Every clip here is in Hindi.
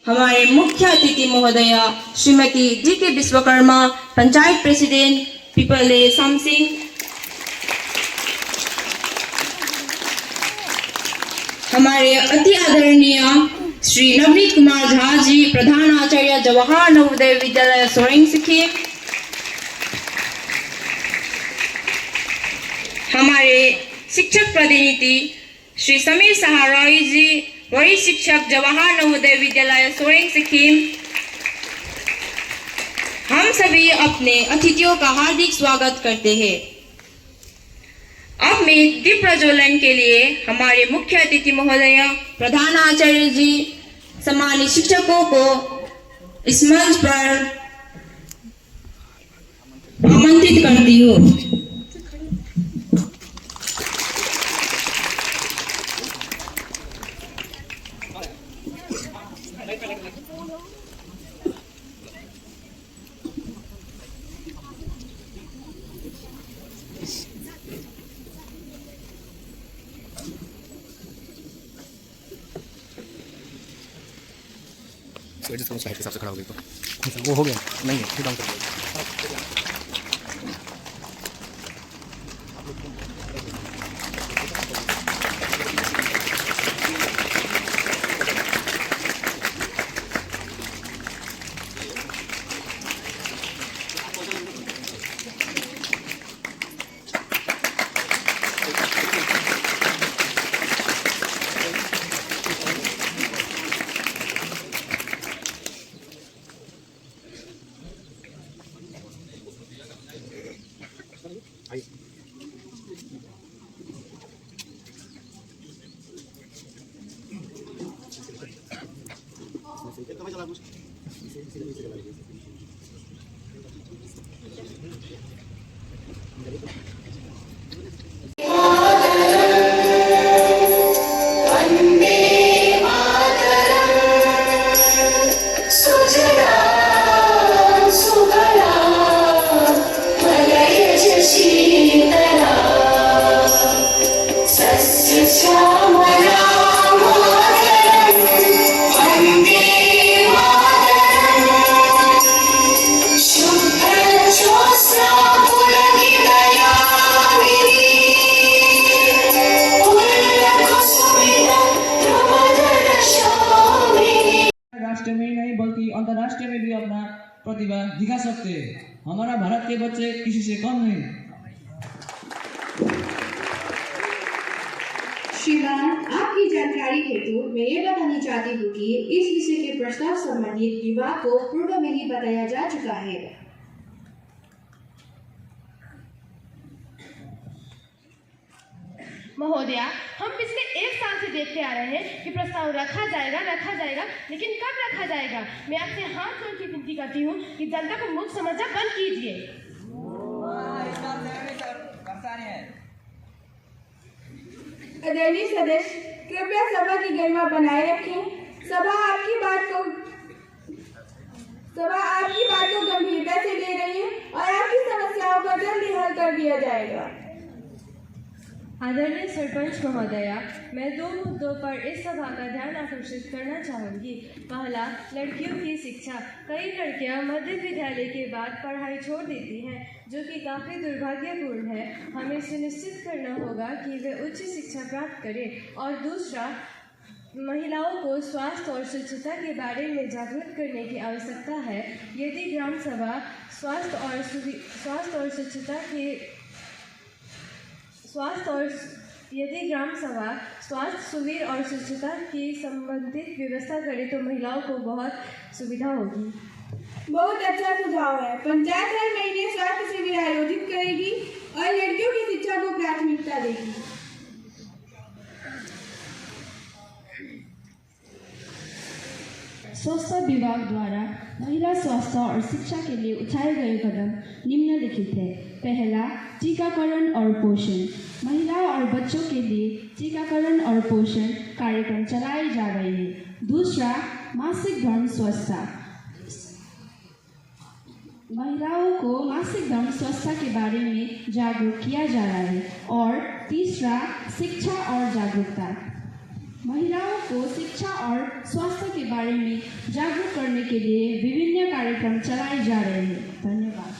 हमारे मुख्य अतिथि महोदया श्रीमती जी.के. विश्वकर्मा, पंचायत प्रेसिडेंट पीपले सामसिंग, हमारे अति आदरणीय श्री नवनीत कुमार झा जी, प्रधान आचार्य जवाहर नवोदय विद्यालय सोरेंग सिक्किम, हमारे शिक्षक प्रतिनिधि श्री समीर शाह रॉय जी, वरिष्ठ शिक्षक जवाहर नवोदय विद्यालय सोरेंग सिक्किम, हम सभी अपने अतिथियों का हार्दिक स्वागत करते हैं। अब मैं दीप प्रज्वलन के लिए हमारे मुख्य अतिथि महोदय, प्रधान आचार्य जी, सम्मानित शिक्षकों को इस मंच पर आमंत्रित करती हूँ। जिस तरह के हिसाब से खड़ा हो गई तो वो हो गया नहीं है, फिर डाउन कर अंतर्राष्ट्रीय में भी अपना प्रतिभा दिखा सकते हैं। हमारा भारत के बच्चे किसी से कम नहीं। श्रीमान, आपकी जानकारी हेतु मैं ये बताना चाहती हूँ कि इस विषय के प्रस्ताव संबंधित विभाग को पूर्व में ही बताया जा चुका है। महोदया, हम पिछले 1 साल से देखते आ रहे हैं कि प्रस्ताव रखा जाएगा, लेकिन कब रखा जाएगा? मैं आपसे हाथ जोड़ के विनती करती हूँ कि जनता को मूर्ख समझना बंद कीजिए। आदरणीय सदस्य, कृपया सभा की गरिमा बनाए रखें। सभा आपकी बात को गंभीरता से ले रही है और आपकी समस्याओं का जल्दी हल कर दिया जाएगा। आदरणीय सरपंच महोदया, मैं 2 मुद्दों पर इस सभा का ध्यान आकर्षित करना चाहूँगी। पहला, लड़कियों की शिक्षा। कई लड़कियाँ मध्य विद्यालय के बाद पढ़ाई छोड़ देती हैं, जो कि काफ़ी दुर्भाग्यपूर्ण है। हमें सुनिश्चित करना होगा कि वे उच्च शिक्षा प्राप्त करें। और दूसरा, महिलाओं को स्वास्थ्य और स्वच्छता के बारे में जागरूक करने की आवश्यकता है। यदि ग्राम सभा स्वास्थ्य और सुविधा और स्वच्छता की संबंधित व्यवस्था करे तो महिलाओं को बहुत सुविधा होगी। बहुत अच्छा सुझाव है। पंचायत हर महीने स्वास्थ्य शिविर आयोजित करेगी और लड़कियों की शिक्षा को प्राथमिकता देगी। स्वास्थ्य विभाग द्वारा महिला स्वास्थ्य और शिक्षा के लिए उठाए गए कदम निम्नलिखित है। पहला, टीकाकरण और पोषण। महिलाओं और बच्चों के लिए टीकाकरण और पोषण कार्यक्रम चलाए जा रहे हैं। दूसरा, मासिक धर्म स्वच्छता। महिलाओं को मासिक धर्म स्वच्छता के बारे में जागरूक किया जा रहा है। और तीसरा, शिक्षा और जागरूकता। महिलाओं को शिक्षा और स्वास्थ्य के बारे में जागरूक करने के लिए विभिन्न कार्यक्रम चलाए जा रहे हैं। धन्यवाद।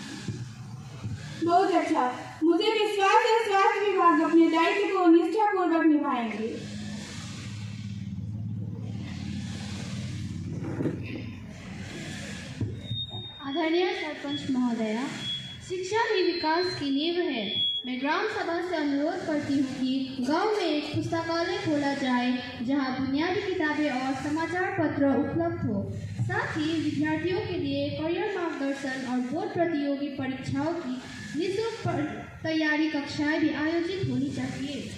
बहुत अच्छा। मुझे विश्वास है स्वास्थ्य विभाग अपने दायित्व को निष्ठापूर्वक निभाएंगे। आदरणीय सरपंच महोदया, शिक्षा ही विकास की नींव है। मैं ग्राम सभा से अनुरोध करती हूँ कि गांव में एक पुस्तकालय खोला जाए जहां बुनियादी किताबें और समाचार पत्र उपलब्ध हो। साथ ही विद्यार्थियों के लिए करियर मार्गदर्शन और बोर्ड प्रतियोगी परीक्षाओं की निःशुल्क तैयारी कक्षाएं भी आयोजित होनी चाहिए।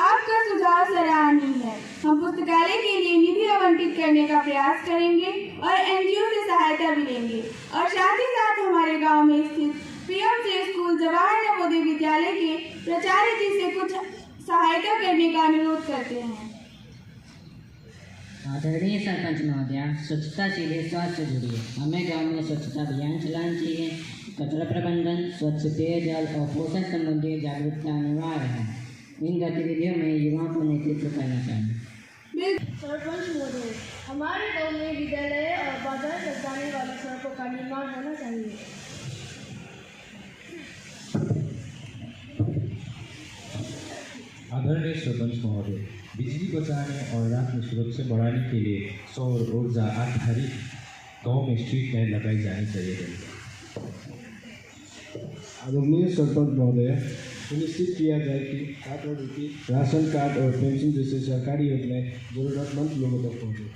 आपका सुझाव सराहनीय है। हम पुस्तकालय के लिए निधि आवंटित करने का प्रयास करेंगे और एनजीओ से सहायता भी लेंगे और साथ ही साथ हमारे गांव में स्थित पीएम से स्कूल जवाहर नवोदय विद्यालय के प्राचार्य जी से कुछ सहायता करने का अनुरोध करते हैं। आदरणीय सरपंच महोदया, स्वच्छता सीधे स्वास्थ्य से जुड़ी है। हमें गांव में स्वच्छता अभियान चलाना चाहिए। कचरा प्रबंधन, स्वच्छ पेयजल और पोषण संबंधी जागरूकता अनिवार्य है। इन गतिविधियों में युवाओं को नेतृत्व करना चाहिए। सरपंच महोदय, हमारे गांव में विद्यालय और बाजार तक जाने वाली सड़कों का निर्माण होना चाहिए। आदरणीय सरपंच महोदय, बिजली बचाने और रात में सुरक्षा बढ़ाने के लिए सौर ऊर्जा आधारित गांव में स्ट्रीट लाइट लगाई जानी चाहिए। आदरणीय सरपंच महोदय, सुनिश्चित किया जाए कि छात्रवृत्ति, राशन कार्ड और पेंशन जैसे सरकारी योजनाएं जरूरतमंद लोगों तक पहुँचे।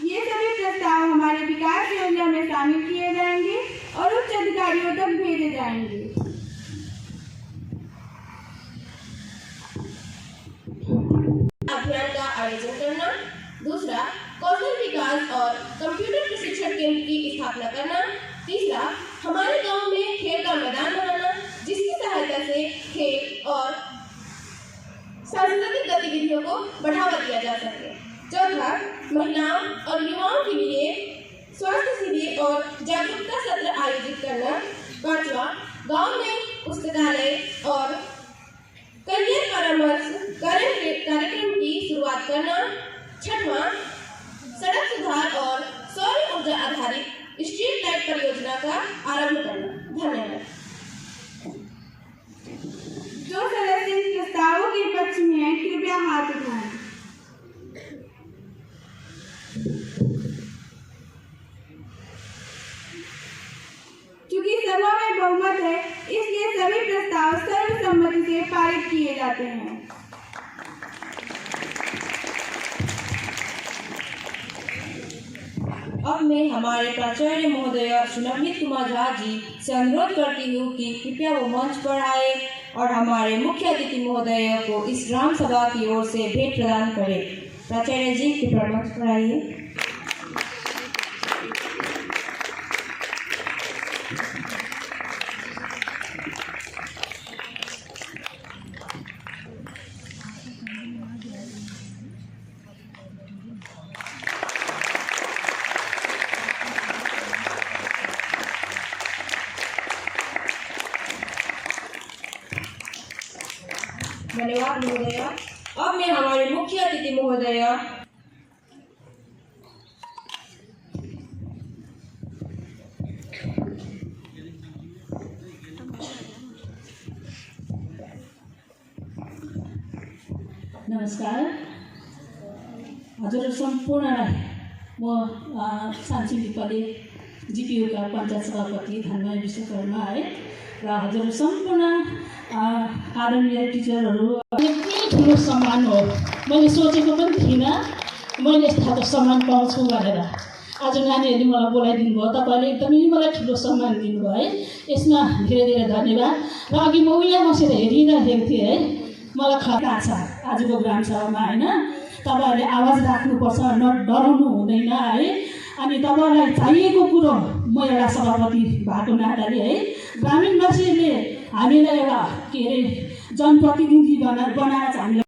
ये सभी प्रस्ताव हमारे विकास योजना में शामिल किए जाएंगे और उच्च अधिकारियों तक भेजे जाएंगे। अभियान का आयोजन करना। दूसरा, कौशल विकास और कंप्यूटर प्रशिक्षण केंद्र की स्थापना करना। तीसरा, हमारे गांव में खेल का मैदान बनाना जिसकी सहायता से खेल और सांस्कृतिक गतिविधियों को बढ़ावा दिया जा सके। चौथा, महिलाओं और युवाओं के लिए स्वास्थ्य शिविर और जागरूकता सत्र आयोजित करना। पांचवा, गांव में पुस्तकालय और करियर परामर्श कार्यक्रम की शुरुआत करना। छठवां, सड़क सुधार और सौर ऊर्जा आधारित स्ट्रीट लाइट परियोजना का आरंभ करना। धन्यवाद। जो सदस्य इन प्रस्तावों के पक्ष में हैं, कृपया हाथ उठाएं। चूंकि सभा में बहुमत है, इसलिए सभी प्रस्ताव सर्वसम्मति से पारित किए जाते हैं। अब मैं हमारे प्राचार्य महोदय सुनवनीत कुमार झा जी से अनुरोध करती हूँ कि कृपया वो मंच पर आए और हमारे मुख्य अतिथि महोदय को इस ग्राम सभा की ओर से भेंट प्रदान करें। प्राचार्य जी कृपया मंच पर आइए। धन्यवाद महोदय। अब मैं हमारे मुख्य अतिथि महोदय नमस्कार। हजुर सम्पूर्णलाई म सान्छी विपले जिपियुका पञ्चायत सभापति धनमाया विश्वकर्मा है र हजुर सम्पूर्ण आदरणीय टिचरहरू एकदमै ठुलो सम्मान हो। मैले सोचेको पनि थिइनँ मैले यस्तो खालको सम्मान पाउँछु भनेर। आज नानीहरूले मलाई बोलाइदिनु भयो, तपाईँले एकदमै मलाई ठुलो सम्मान दिनुभयो है, यसमा धेरै धेरै धन्यवाद। र अघि म उहाँ बसेर हेरिरहेको थिएँ है, मलाई खतरा छ आजको ग्राम सभामा होइन। तपाईँहरूले आवाज राख्नुपर्छ, डराउनु हुँदैन है। अनि तपाईँलाई चाहिएको कुरो म एउटा सभापति भएको नाताले है, ग्रामीणवासीहरूले हामीलाई एउटा के अरे जनप्रतिनिधि बनाएर चाहिँ हामीलाई